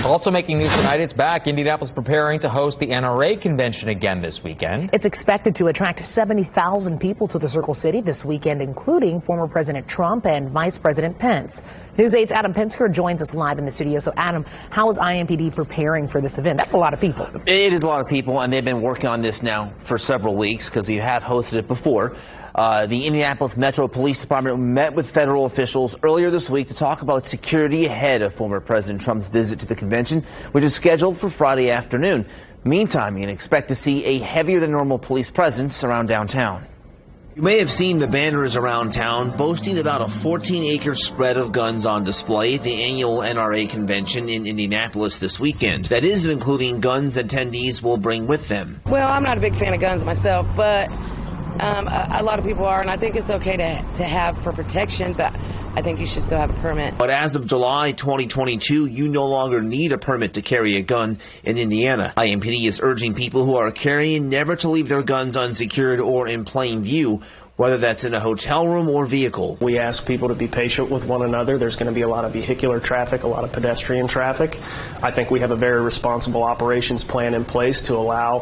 Also making news tonight, it's back. Indianapolis preparing to host the NRA convention again this weekend. It's expected to attract 70,000 people to the Circle City this weekend, including former President Trump and Vice President Pence. News 8's Adam Pinsker joins us live in the studio. So, Adam, how is IMPD preparing for this event? That's a lot of people. It is a lot of people, and they've been working on this now for several weeks because we have hosted it before. The Indianapolis Metro Police Department met with federal officials earlier this week to talk about security ahead of former President Trump's visit to the convention, which is scheduled for Friday afternoon. Meantime, you can expect to see a heavier than normal police presence around downtown. You may have seen the banners around town boasting about a 14-acre spread of guns on display at the annual NRA convention in Indianapolis this weekend. That is including guns attendees will bring with them. Well, I'm not a big fan of guns myself, but a lot of people are, and I think it's okay to have for protection, but I think you should still have a permit. But as of July 2022, you no longer need a permit to carry a gun in Indiana. IMPD is urging people who are carrying never to leave their guns unsecured or in plain view, whether that's in a hotel room or vehicle. We ask people to be patient with one another. There's going to be a lot of vehicular traffic, a lot of pedestrian traffic. I think we have a very responsible operations plan in place to allow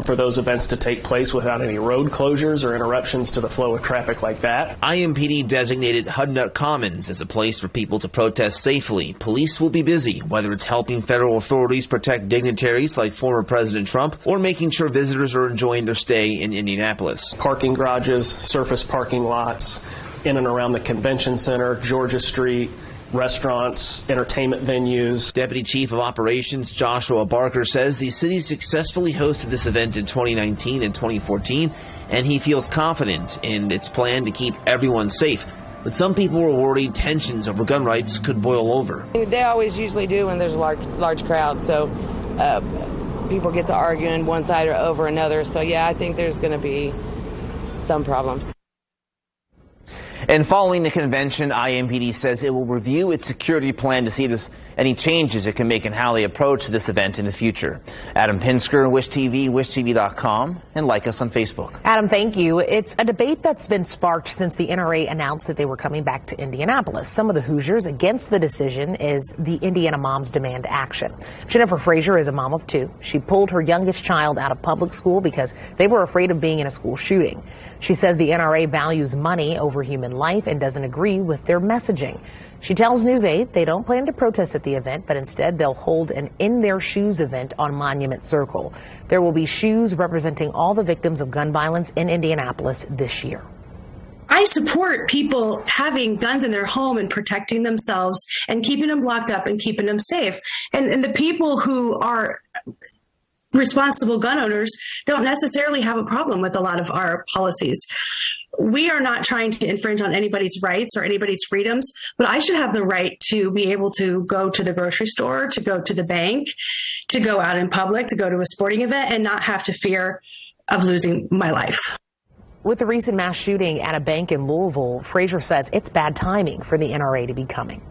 for those events to take place without any road closures or interruptions to the flow of traffic like that. IMPD designated Hudnut Commons as a place for people to protest safely. Police will be busy, whether it's helping federal authorities protect dignitaries like former President Trump or making sure visitors are enjoying their stay in Indianapolis. Parking garages, surface parking lots in and around the convention center, Georgia Street, restaurants, entertainment venues. Deputy Chief of Operations Joshua Barker says the city successfully hosted this event in 2019 and 2014, and he feels confident in its plan to keep everyone safe. But some people were worried tensions over gun rights could boil over. They always usually do when there's a large crowd, so people get to arguing one side or over another. So yeah, I think there's going to be some problems. And following the convention, IMPD says it will review its security plan to see if there's any changes it can make in how they approach this event in the future. Adam Pinsker, Wish TV, wishtv.com, and like us on Facebook. Adam, thank you. It's a debate that's been sparked since the NRA announced that they were coming back to Indianapolis. Some of the Hoosiers against the decision is the Indiana moms demand action. Jennifer Frazier is a mom of two. She pulled her youngest child out of public school because they were afraid of being in a school shooting. She says the NRA values money over human life and doesn't agree with their messaging. She tells News 8 they don't plan to protest at the event, but instead they'll hold an In Their Shoes event on Monument Circle. There will be shoes representing all the victims of gun violence in Indianapolis this year. I support people having guns in their home and protecting themselves and keeping them locked up and keeping them safe. And the people who are responsible gun owners don't necessarily have a problem with a lot of our policies. We are not trying to infringe on anybody's rights or anybody's freedoms, but I should have the right to be able to go to the grocery store, to go to the bank, to go out in public, to go to a sporting event and not have to fear of losing my life. With the recent mass shooting at a bank in Louisville, Frazier says it's bad timing for the NRA to be coming.